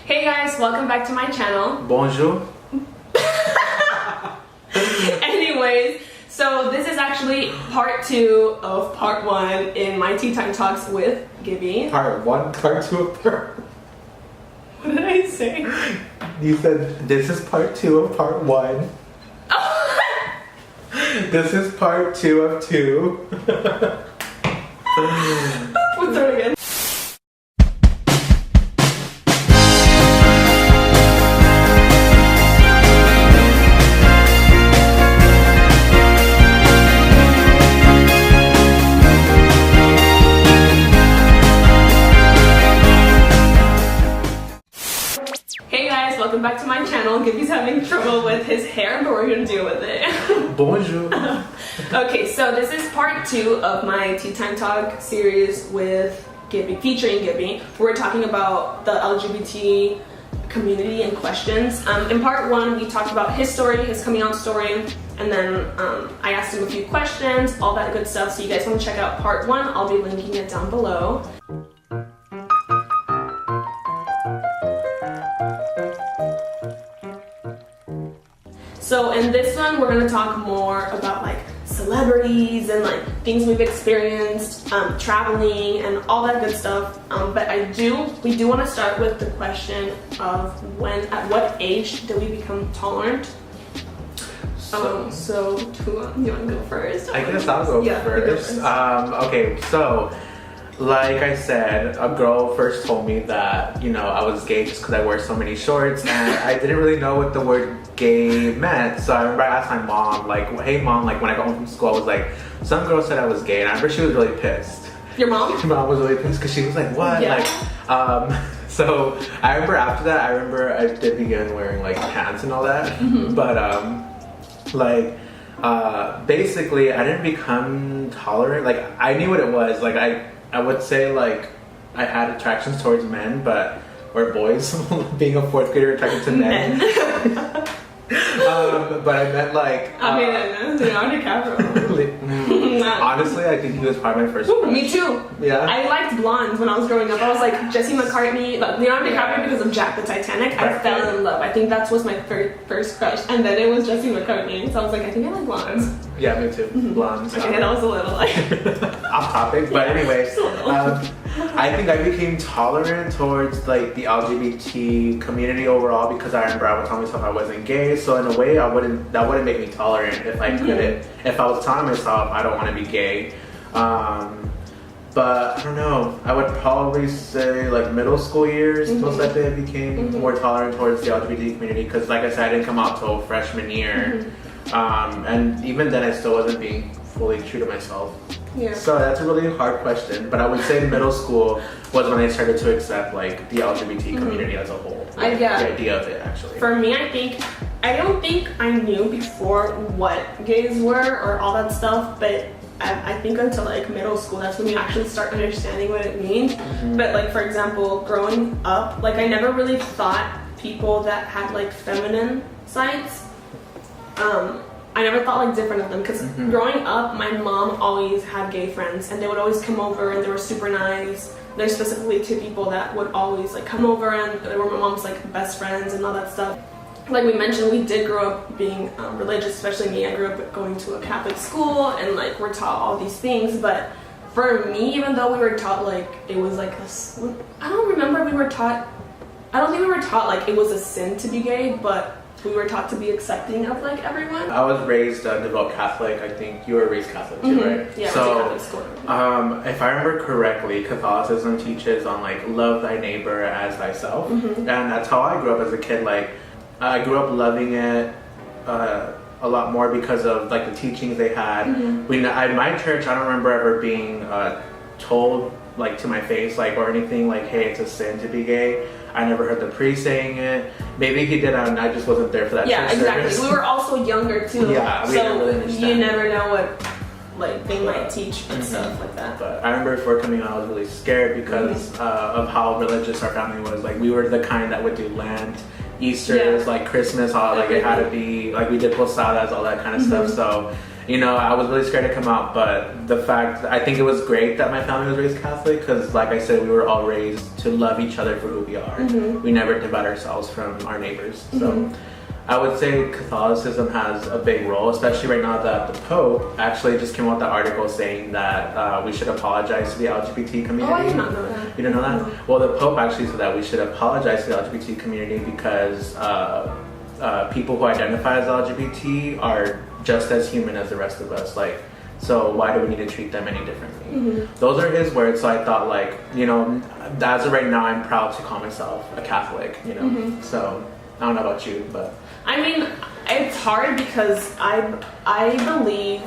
Hey guys, welcome back to my channel. Bonjour. Anyways, so this is actually part 2 of part 1 in my tea time talks with Gibby. Part 1, part 2 of part. What did I say? You said this is part 2 of part 1. This is part 2 of 2. Let's start again. Welcome back to my channel. Gibby's having trouble with his hair, but we're gonna deal with it. Bonjour. Okay, so this is part 2 of my Tea Time Talk series with Gibby, featuring Gibby. We're talking about the LGBT community and questions. In part 1, we talked about his story, his coming out story, and then I asked him a few questions, all that good stuff. So you guys want to check out part 1, I'll be linking it down below. So in this one, we're gonna talk more about like celebrities and like things we've experienced, traveling and all that good stuff. But we do want to start with the question of at what age do we become tolerant? So do you want to go first? I guess I'll go first. Okay, so like I said, a girl first told me that, you know, I was gay just because I wear so many shorts, and I didn't really know what the word gay meant. So I remember I asked my mom, like, hey mom, like when I got home from school, I was like, some girl said I was gay, and I remember she was really pissed. Your mom? My mom was really pissed because she was like, what? Yeah. Like, so I remember after that, I did begin wearing like pants and all that, but basically I didn't become tolerant. Like I knew what it was. Like I would say like I had attractions towards men, or boys, being a 4th grader attracted to men. But I meant like Leonardo DiCaprio. Honestly, I think he was probably my first crush. Me too. Yeah. I liked blondes when I was growing up. I was like Jesse McCartney, like Leonardo DiCaprio because of Jack the Titanic. I fell in love. I think that was my first crush, and then it was Jesse McCartney. So I was like, I think I like blondes. Yeah, me too. Blondes. Okay, that was a little like off topic, but anyway, I think I became tolerant towards like the LGBT community overall because I remember I would tell myself I wasn't gay. So in a way, that wouldn't make me tolerant if I couldn't. If I was telling myself I don't want to be gay. But I don't know. I would probably say like middle school years. Most likely I became more tolerant towards the LGBT community because, like I said, I didn't come out till freshman year. And even then, I still wasn't being fully true to myself. Yeah. So that's a really hard question, but I would say middle school was when I started to accept like the LGBT community as a whole. Like, the idea of it, actually. For me, I don't think I knew before what gays were or all that stuff, but I think until like middle school, that's when you actually start understanding what it means. But like, for example, growing up, like I never really thought people that had like feminine sides, I never thought like different of them because growing up, my mom always had gay friends and they would always come over and they were super nice. There's specifically 2 people that would always like come over and they were my mom's like best friends and all that stuff. Like we mentioned, we did grow up being religious, especially me. I grew up going to a Catholic school and like we're taught all these things. But for me, even though we were taught like it was like this, I don't think we were taught like it was a sin to be gay, but we were taught to be accepting of like everyone. I was raised devout Catholic. I think you were raised Catholic too, right? Yeah, so, I went to Catholic school. If I remember correctly, Catholicism teaches on like love thy neighbor as thyself, and that's how I grew up as a kid. Like I grew up loving it a lot more because of like the teachings they had. At my church, I don't remember ever being told like to my face like or anything like, hey, it's a sin to be gay. I never heard the priest saying it. Maybe he did, and I just wasn't there for that. Yeah, exactly. Service. We were also younger too. Yeah, we didn't really understand. You never know what like they might teach and stuff like that. But I remember before coming out, I was really scared because of how religious our family was. Like we were the kind that would do Lent, Easter's, like Christmas, all like it had to be like we did posadas, all that kind of stuff. So you know, I was really scared to come out, but the fact, I think it was great that my family was raised Catholic, because like I said, we were all raised to love each other for who we are. We never divide ourselves from our neighbors. So I would say Catholicism has a big role, especially right now that the Pope actually just came out with the article saying that we should apologize to the LGBT community. Oh, I did not know that. You didn't know that? No. Well, the Pope actually said that we should apologize to the LGBT community because people who identify as LGBT are just as human as the rest of us. Like, so why do we need to treat them any differently? Those are his words. So I thought, like, you know, as of right now, I'm proud to call myself a Catholic. You know, so I don't know about you, but. I mean, it's hard because I believe,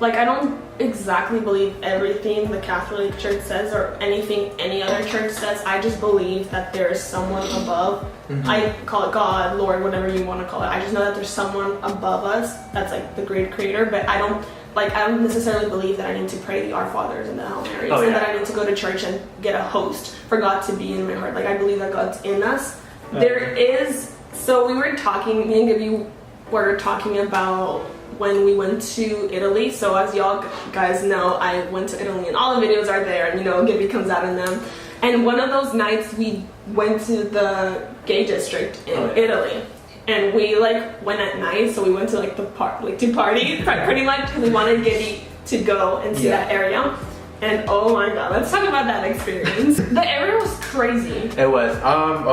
like, I don't exactly believe everything the Catholic Church says or anything any other church says. I just believe that there is someone above. I call it God, Lord, whatever you want to call it. I just know that there's someone above us that's like the great creator, but I don't necessarily believe that I need to pray the Our Fathers and the Hail Marys, and that I need to go to church and get a host for God to be in my heart. Like, I believe that God's in us. There is. So we were talking, me and Gibby were talking about when we went to Italy. So as y'all guys know, I went to Italy and all the videos are there, and you know, Gibby comes out in them. And one of those nights we went to the gay district in Italy. And we like went at night, so we went to like to party pretty much, because we wanted Gibby to go and see that area. And oh my god, let's talk about that experience. The area was crazy. It was.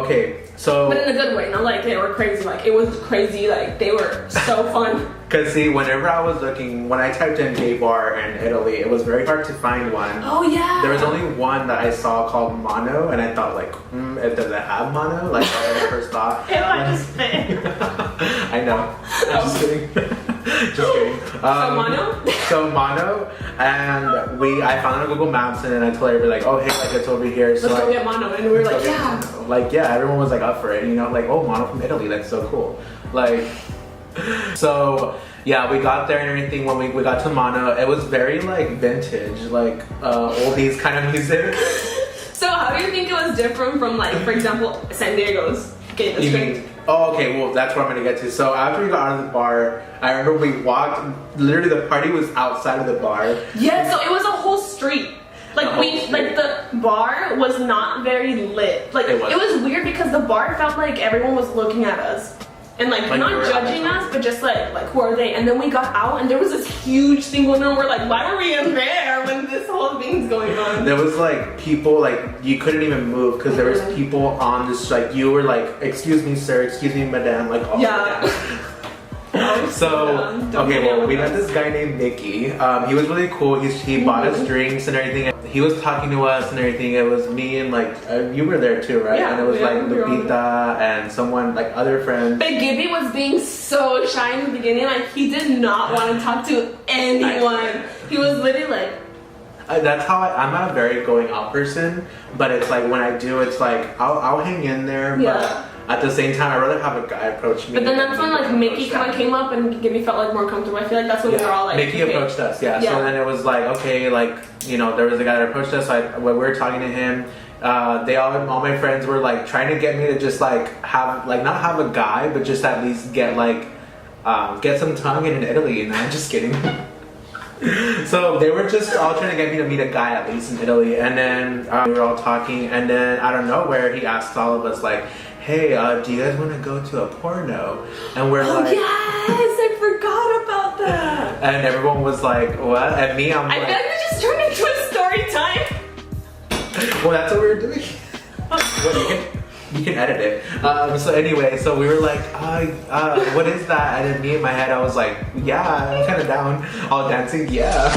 Okay, so. But in a good way, not like they were crazy. Like, it was crazy. Like, they were so fun. Cause see, whenever I was looking, when I typed in gay bar in Italy, it was very hard to find one. Oh yeah. There was only one that I saw called Mono, and I thought like, does it have Mono? Like, I first thought. It might just fit. I know. I'm just kidding. Just kidding. So Mono, and I found it on Google Maps, and then I told everybody like, oh hey, like it's over here. So let's go get Mono, and we were like, yeah. Mono. Like, yeah, everyone was like up for it, you know, like, oh, Mono from Italy, that's so cool. Like, so yeah, we got there and everything. When we got to Mono, it was very like vintage, like oldies kind of music. So how do you think it was different from, like, for example, San Diego's gay district? Oh, okay, well, that's what I'm gonna get to. So after we got out of the bar, I remember we walked, literally the party was outside of the bar. Yeah, so it was a whole street. Like, the bar was not very lit. Like, it was weird because the bar felt like everyone was looking at us. And like not judging us, but just like who are they? And then we got out and there was this huge thing going on. We're like, why were we in there when this whole thing's going on? There was like people, like you couldn't even move because there was people on this, like you were like, excuse me sir, excuse me madam, like all So okay, well, we met this guy named Mickey. He was really cool. He bought us drinks and everything. He was talking to us and everything. It was me and like you were there too, right? Yeah, and it was like Lupita and someone, like other friends. But Gibby was being so shy in the beginning. Like, he did not want to talk to anyone. He was literally like. That's how I'm not a very going out person, but it's like when I do, it's like I'll hang in there. But at the same time, I'd rather have a guy approach me. But then that's when like Mickey kind of came up and Gibby felt like more comfortable. I feel like that's when we were all like. Mickey approached us, So then it was like, okay, like, you know, there was a guy that approached us. When we were talking to him, all my friends were like trying to get me to just like have, like, not have a guy, but just at least get like get some tongue in Italy. And I'm just kidding. So they were just all trying to get me to meet a guy at least in Italy. And then we were all talking, and then out of nowhere he asked all of us like, hey, do you guys want to go to a porno? And we're like, yes, I forgot about that. And everyone was like, what? And me, I'm like, I feel like we just turned into a story time. Well, that's what we were doing. Well, you can edit it. So anyway, so we were like, what is that? And then me in my head, I was like, yeah, I'm kind of down. All dancing, yeah.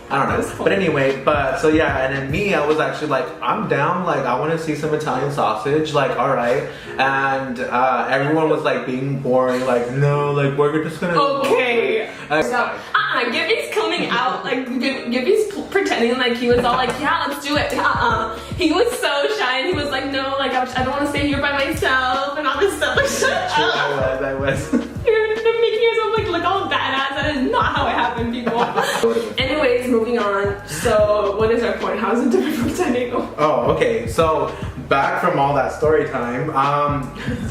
I don't know. But anyway, so yeah, and then me, I was actually like, I'm down, like, I want to see some Italian sausage, like, alright. And everyone was like being boring, like, no, like, we're just gonna. Okay. So, Gibby's coming out, like, Gibby's pretending like he was all like, yeah, let's do it. He was so shy and he was like, no, like, I don't want to stay here by myself and all this stuff. Like, shut up. I was. You're making yourself like look all badass. That is not how it happened, people. Anyways, moving on. So, what is our point? How is it different from San Diego? Oh, okay. So back from all that story time,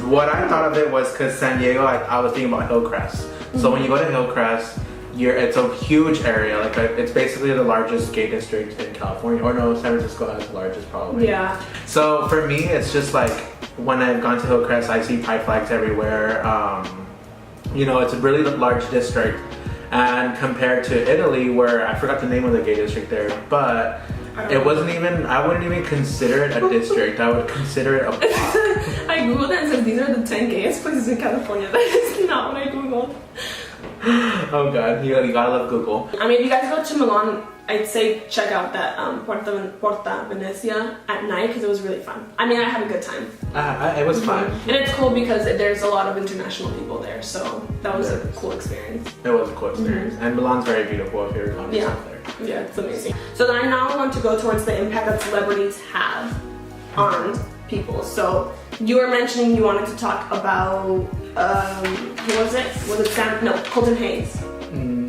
what I thought of it was because San Diego, I was thinking about Hillcrest. So when you go to Hillcrest, it's a huge area. Like it's basically the largest gay district in California. Or no, San Francisco has the largest probably. Yeah. So for me, it's just like when I've gone to Hillcrest, I see pride flags everywhere. You know, it's a really large district. And compared to Italy, where I forgot the name of the gay district there, but it wasn't even, I wouldn't even consider it a district. I would consider it a block. I googled it and says these are the 10 gayest places in California. That is not what I googled. Oh god, you gotta love Google. I mean, if you guys go to Milan, I'd say check out that Porta Venezia at night because it was really fun. I mean, I had a good time. It was fun. And it's cool because there's a lot of international people there, so that was a cool experience. It was a cool experience. And Milan's very beautiful if you're on yourself there. Yeah, it's amazing. So then I now want to go towards the impact that celebrities have on people. So you were mentioning you wanted to talk about, who was it? Was it Sam? No, Colton Haynes.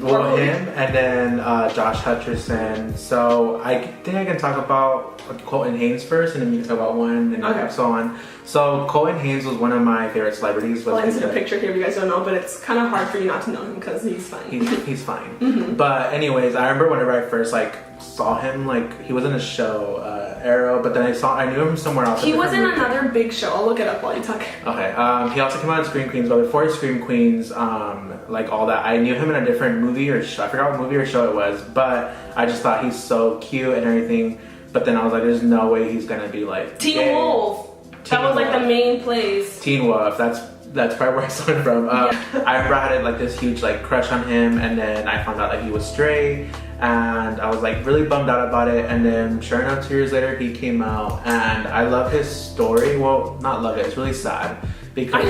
Well, him and then Josh Hutcherson. So I think I can talk about Colton Haynes first, and then you can talk about one, and so on. So Colton Haynes was one of my favorite celebrities. I'll insert a picture here if you guys don't know, but it's kind of hard for you not to know him because he's fine. He's fine. But anyways, I remember whenever I first saw him, he was in a show, Arrow, but then I knew him somewhere else. He was in another big show. I'll look it up while you talk. Okay. He also came out in Scream Queens, but before Scream Queens, all that, I knew him in a different movie or show. I forgot what movie or show it was, but I just thought he's so cute and everything. But then I was like, there's no way he's gonna be Teen Wolf. That was the main place. Teen Wolf. That's probably where I saw it from. I remember I had this huge crush on him, and then I found out he was straight, and I was really bummed out about it. And then sure enough, 2 years later, he came out, and I love his story. Well, not love it. It's really sad because.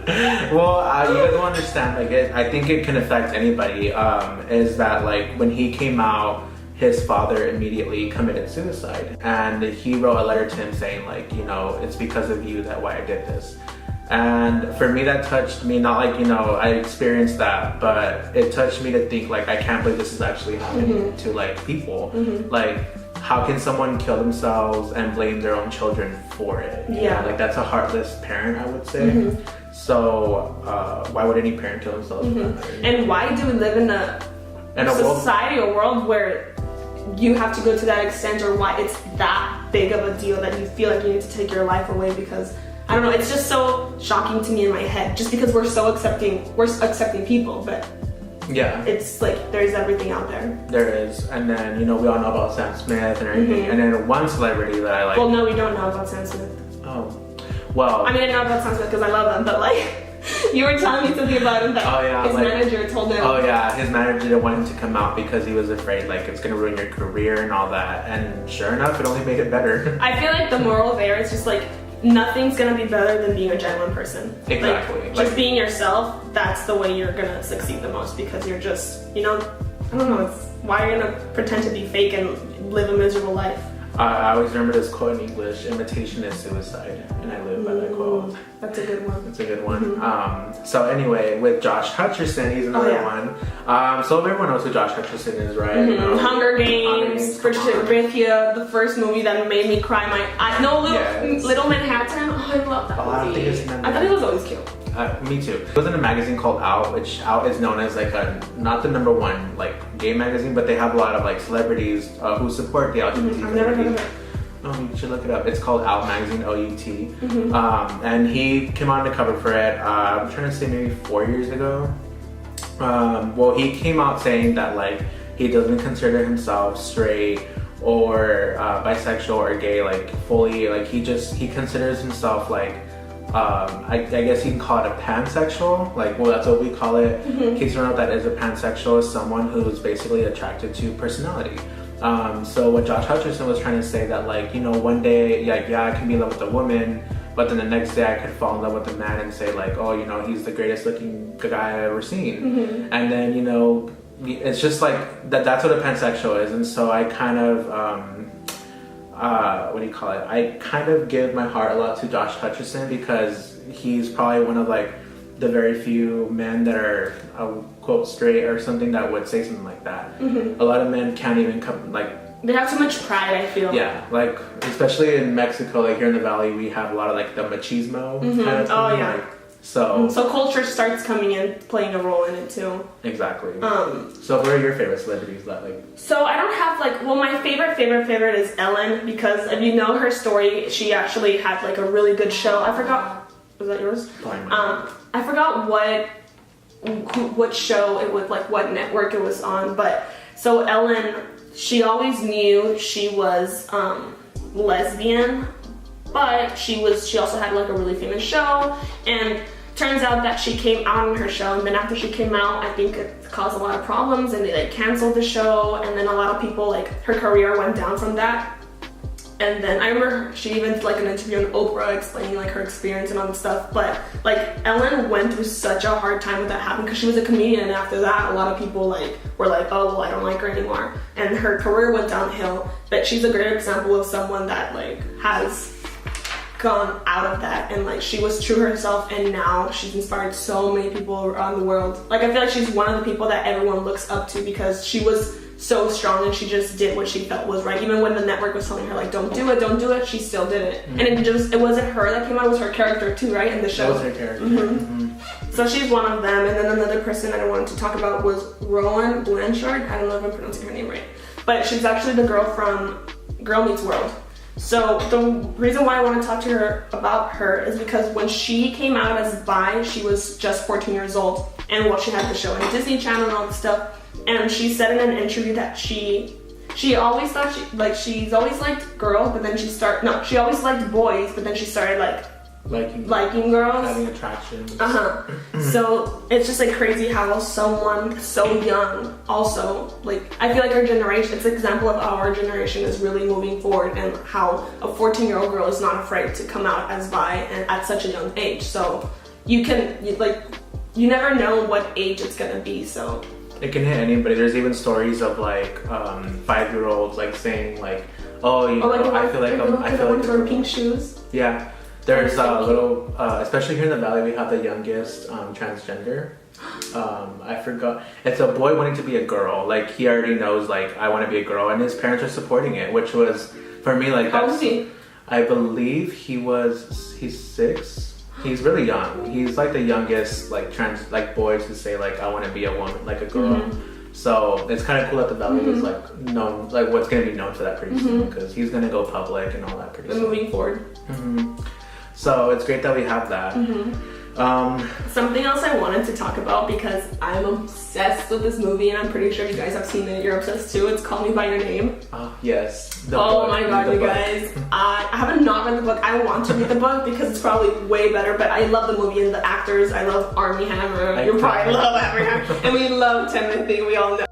Well, you guys will understand. I think it can affect anybody. Is that when he came out, his father immediately committed suicide, and he wrote a letter to him saying it's because of you why I did this. And for me, that touched me. Not I experienced that, but it touched me to think I can't believe this is actually happening to people. How can someone kill themselves and blame their own children for it? You know, that's a heartless parent, I would say. So why would any parent kill themselves? And why do we live in a society or world where you have to go to that extent, or why it's that big of a deal that you feel like you need to take your life away? Because I don't know, it's just so shocking to me in my head, just because we're accepting people, but yeah, it's there's everything out there. There is. And then we all know about Sam Smith and everything. And then one celebrity that I like. Well, no, we don't know about Sam Smith. Oh, well, I mean, I know about Sam Smith because I love him, but you were telling me something about him that his manager told him. Oh yeah, his manager didn't want him to come out because he was afraid it's gonna ruin your career and all that. And sure enough, it only made it better. I feel the moral there is just nothing's gonna be better than being a genuine person. Exactly. Just being yourself, that's the way you're gonna succeed the most, because you're just, I don't know, it's why you're gonna pretend to be fake and live a miserable life. I always remember this quote in English: imitation is suicide, and I live by that quote. That's a good one. It's a good one. So anyway, with Josh Hutcherson, he's another one. So everyone knows who Josh Hutcherson is, right? Hunger Games, Bridget, the first movie that made me cry my eyes. No, Little Manhattan. Oh, I love that movie. I thought he was always cute. Me too. It was in a magazine called Out, which Out is known as not the #1 gay magazine, but they have a lot of celebrities who support the LGBT. I've never heard of it. Oh, you should look it up. It's called Out Magazine, OUT. And he came on the cover for it. I'm trying to say maybe 4 years ago. Well, he came out saying that he doesn't consider himself straight or bisexual or gay fully. He considers himself I guess you can call it a pansexual. That's what we call it. In case you don't know what that is, a pansexual is someone who's basically attracted to personality. So what Josh Hutcherson was trying to say that one day, I can be in love with a woman, but then the next day I could fall in love with a man and say he's the greatest looking guy I've ever seen. And then it's just that's what a pansexual is. And so I kind of I kind of give my heart a lot to Josh Hutcherson, because he's probably one of the very few men that are quote straight or something that would say something like that. A lot of men can't even They have too much pride, I feel. Yeah, like especially in Mexico, like here in the valley, we have a lot of like the machismo kind of thing. Oh yeah. Like, so culture starts coming in, playing a role in it too. Exactly. So what are your favorite celebrities that like? So I don't have like, well, my favorite is Ellen, because if you know her story, she actually had like a really good show. I forgot. Was that yours? I forgot what show it was, like what network it was on, but so Ellen, she always knew she was lesbian, but she also had like a really famous show, and turns out that she came out on her show, and then after she came out, I think it caused a lot of problems, and they like canceled the show, and then a lot of people, like her career went down from that. And then I remember she even did like an interview on Oprah explaining like her experience and all that stuff. But like Ellen went through such a hard time with that happening, because she was a comedian, and after that a lot of people like were like, oh well, I don't like her anymore, and her career went downhill. But she's a great example of someone that like has gone out of that, and like she was true herself, and now she's inspired so many people around the world. Like I feel like she's one of the people that everyone looks up to, because she was so strong and she just did what she felt was right. Even when the network was telling her like don't do it, she still did it. And it wasn't her that came out, it was her character too, right, in the show. That was her character. So she's one of them. And then another person I wanted to talk about was Rowan Blanchard. I don't know if I'm pronouncing her name right, but she's actually the girl from Girl Meets World. So the reason why I want to talk to her about her is because when she came out as bi, she was just 14 years old, and she had the show on Disney Channel and all that stuff. And she said in an interview that she always thought she's always liked girls, but then she always liked boys, but then she started like liking girls, having attraction. So it's just like crazy how someone so young also, like, I feel like our generation, it's an example of how our generation is really moving forward, and how a 14-year-old girl is not afraid to come out as bi and at such a young age. So you never know what age it's gonna be, so it can hit anybody. There's even stories of like 5-year-olds like saying like, oh, I feel like wearing pink shoes. Yeah, there's a little, especially here in the valley, we have the youngest transgender. I forgot. It's a boy wanting to be a girl. Like he already knows like I want to be a girl, and his parents are supporting it, which was for me like. How old is he? I believe he's 6. He's really young. He's like the youngest like trans like boys who say like I want to be a woman, like a girl. So it's kind of cool that the valley is like known, like what's going to be known for that pretty soon, because he's going to go public and all that pretty soon. Moving forward. So it's great that we have that. Something else I wanted to talk about, because I'm obsessed with this movie, and I'm pretty sure you guys have seen it. You're obsessed too. It's Call Me by Your Name. Oh yes. Oh my god, you guys! I haven't not read the book. I want to read the book because it's probably way better. But I love the movie and the actors. I love Armie Hammer. You probably love Armie Hammer, and we love Timothy. We all know.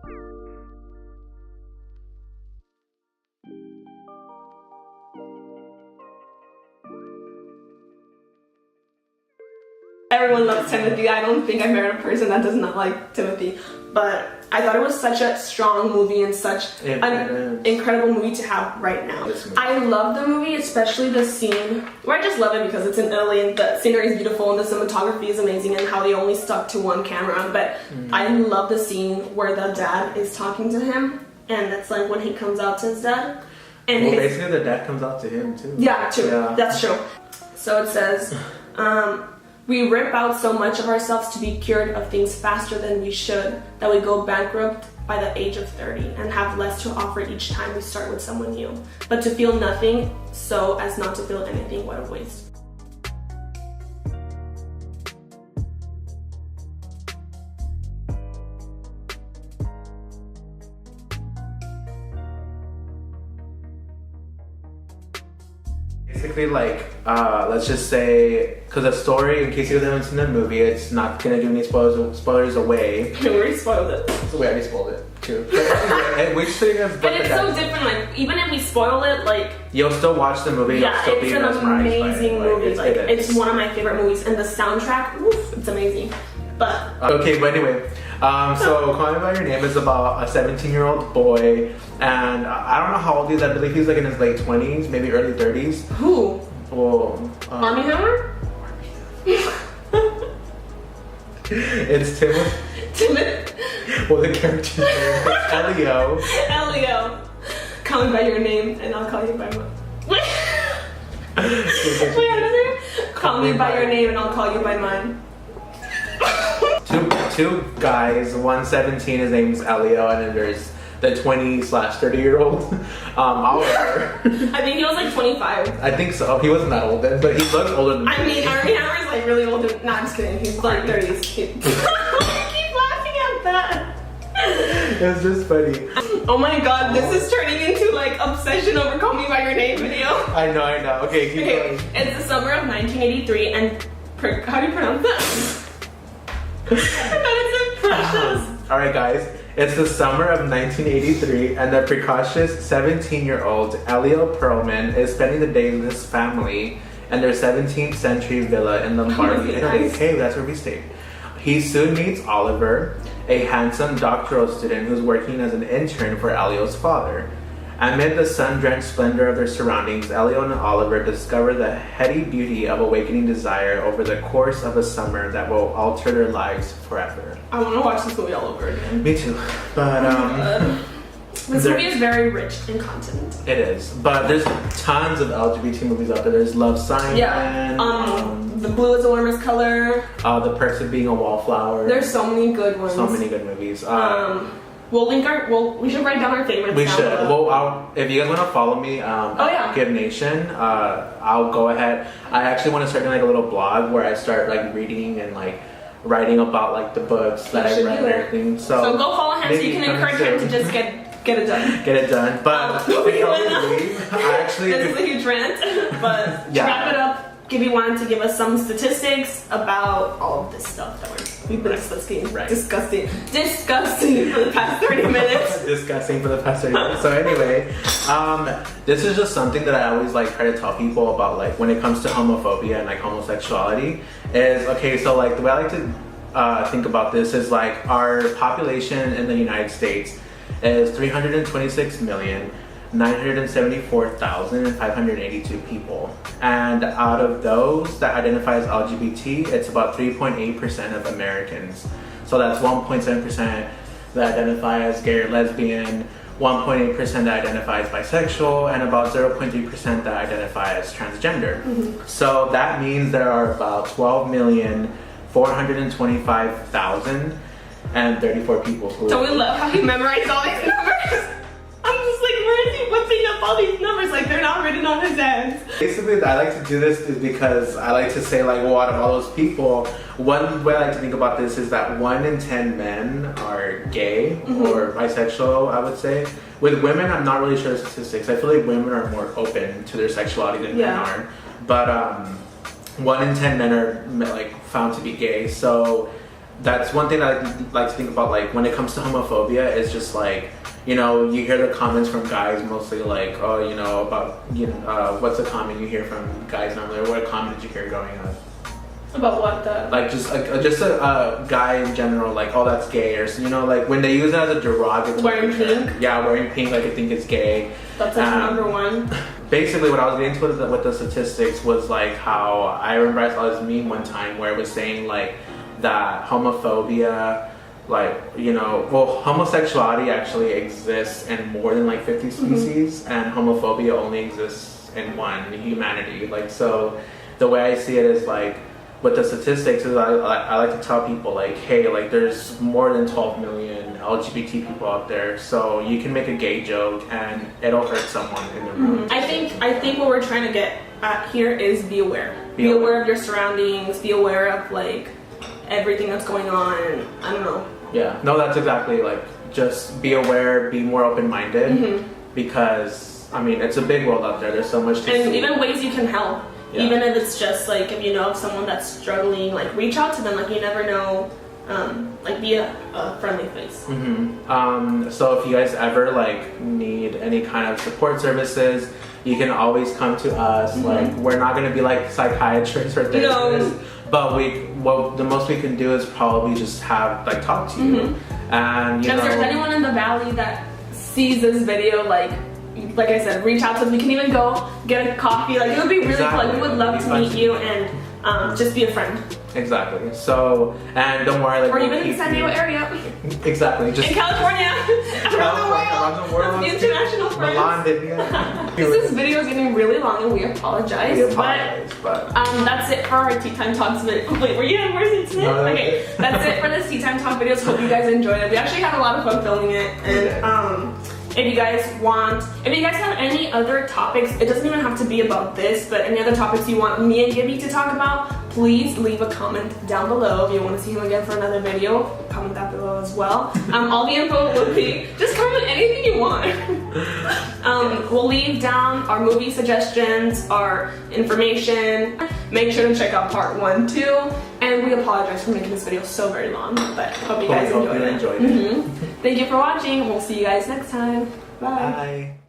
Everyone loves Timothy. I don't think I've met a person that does not like Timothy. But I thought it was such a strong movie and such an incredible movie to have right now. I love the movie, especially the scene where I just love it because it's in Italy and the scenery is beautiful and the cinematography is amazing, and how they only stuck to one camera. But I love the scene where the dad is talking to him, and that's like when he comes out to his dad. And basically the dad comes out to him too. Yeah, true. Yeah. That's true. So it says, we rip out so much of ourselves to be cured of things faster than we should, that we go bankrupt by the age of 30 and have less to offer each time we start with someone new. But to feel nothing so as not to feel anything, what a waste. Basically, like, let's just say, because the story, in case you haven't seen the movie, it's not gonna give any spoilers away. We already spoiled it. So we already spoiled it too. Which thing is? But it's so different. Like, even if we spoil it, like, you'll still watch the movie. Yeah, you'll still it's an amazing movie. Like, it's one of my favorite movies, and the soundtrack, oof, it's amazing. But okay, but anyway, so Call Me by Your Name is about a 17-year-old boy, and I don't know how old he is. I believe he's like in his late 20s, maybe early 30s. Who? Well, Armie Hammer? It's Timothy. Well, the character's name is Elio. Elio. Call me by your name and I'll call you by mine. Wait, how does it? Call me by your name and I'll call you by mine. Two guys, one's 17, his name's Elio, and then there's the 20/30-year-old Oliver. I think he was like 25. I think so. He wasn't that old then, but he looked older than me. I mean, Army Hammer's like really old. No, I'm just kidding. He's like 30s. Keep laughing at that. It's just funny. Oh my god, this is turning into like obsession over Call Me By Your Name video. I know. Okay, keep going. It's the summer of 1983 and how do you pronounce that? That is so precious. Alright guys, it's the summer of 1983 and the precocious 17-year-old Elio Perlman is spending the day with his family in their 17th century villa in Lombardy, Italy. Nice. Hey, that's where we stayed. He soon meets Oliver, a handsome doctoral student who's working as an intern for Elio's father. Amid the sun-drenched splendor of their surroundings, Elio and Oliver discover the heady beauty of awakening desire over the course of a summer that will alter their lives forever. I want to watch this movie all over again. Me too. But this movie is very rich in content. It is. But there's tons of LGBT movies out there. There's Love Sign. Yeah. The Blue is the Warmest Color. The Perks of Being a Wallflower. There's so many good ones. So many good movies. We should write down our favorites. We should. Well, if you guys want to follow me, Give Nation, I'll go ahead. I actually want to start doing like a little blog where I start like reading and like writing about like the books that I read and everything. So go follow him so you can encourage him to just get it done. Get it done. But I actually this is a huge rant. But to wrap it up, Gibby wanted to give us some statistics about all of this stuff that we've been discussing for the past 30 minutes. Discussing for the past 30 minutes. So anyway, this is just something that I always like try to tell people about, like when it comes to homophobia and like homosexuality is, okay, so like the way I like to think about this is like our population in the United States is 326,974,582 people, and out of those that identify as LGBT, it's about 3.8% of Americans. So that's 1.7% that identify as gay or lesbian, 1.8% that identify as bisexual, and about 0.3% that identify as transgender. Mm-hmm. So that means there are about 12,425,034 people who... Don't we love how he memorized all these numbers? I'm just like, where is he whipping up all these numbers like they're not written on his hands? Basically, I like to do this is because I like to say like, well, out of all those people, one way I like to think about this is that 1 in 10 men are gay or bisexual, I would say. With women, I'm not really sure the statistics. I feel like women are more open to their sexuality than men are. But 1 in 10 men are like found to be gay. So that's one thing that I like to think about, like when it comes to homophobia, is just like, you know, you hear the comments from guys mostly like, oh, you know, about, you know, what's the comment you hear from guys normally, or what comment did you hear growing up? About what like just a guy in general, like, oh, that's gay, or, you know, like when they use it as a derogatory wearing pink. Yeah, wearing pink, like I think it's gay. That's like number one. Basically, what I was getting to with the statistics was like how I remember I saw this meme one time where it was saying like that homophobia, like, you know, well, homosexuality actually exists in more than like 50 species, and homophobia only exists in one, humanity. Like, so the way I see it is like, with the statistics is I like to tell people like, hey, like there's more than 12 million LGBT people out there, so you can make a gay joke and it'll hurt someone in the room. I think what we're trying to get at here is be aware. Be aware of your surroundings, be aware of like everything that's going on. I don't know. Yeah, no, that's exactly, like, just be aware, be more open-minded, because, I mean, it's a big world out there, there's so much to see. And even ways you can help, even if it's just, like, if you know of someone that's struggling, like, reach out to them, like, you never know, like, be a friendly face. So if you guys ever, like, need any kind of support services, you can always come to us. Like, we're not going to be, like, psychiatrists or therapists. No. But the most we can do is probably just talk to you. And you know, if there's anyone in the valley that sees this video, like I said, reach out to us. We can even go get a coffee. Like, it would be really fun. We would love to meet you and just be a friend. Exactly. So, and don't worry, like, or even in the San Diego area. Exactly. Just in California. Around the world. The international friends. Milan, Libya. This video is getting really long and we apologize. But that's it for our tea time talks video. Wait, were you having more tea today? No, okay, that's it for this tea time talk videos. Hope you guys enjoyed it. We actually had a lot of fun filming it, and if you guys have any other topics, it doesn't even have to be about this, but any other topics you want me and Gibby to talk about, please leave a comment down below. If you want to see him again for another video, comment down below as well. All the info will be, just comment anything you want. We'll leave down our movie suggestions, our information. Make sure to check out part 1 too. And we apologize for making this video so very long, but hope you guys enjoyed it. Thank you for watching. We'll see you guys next time. Bye. Bye.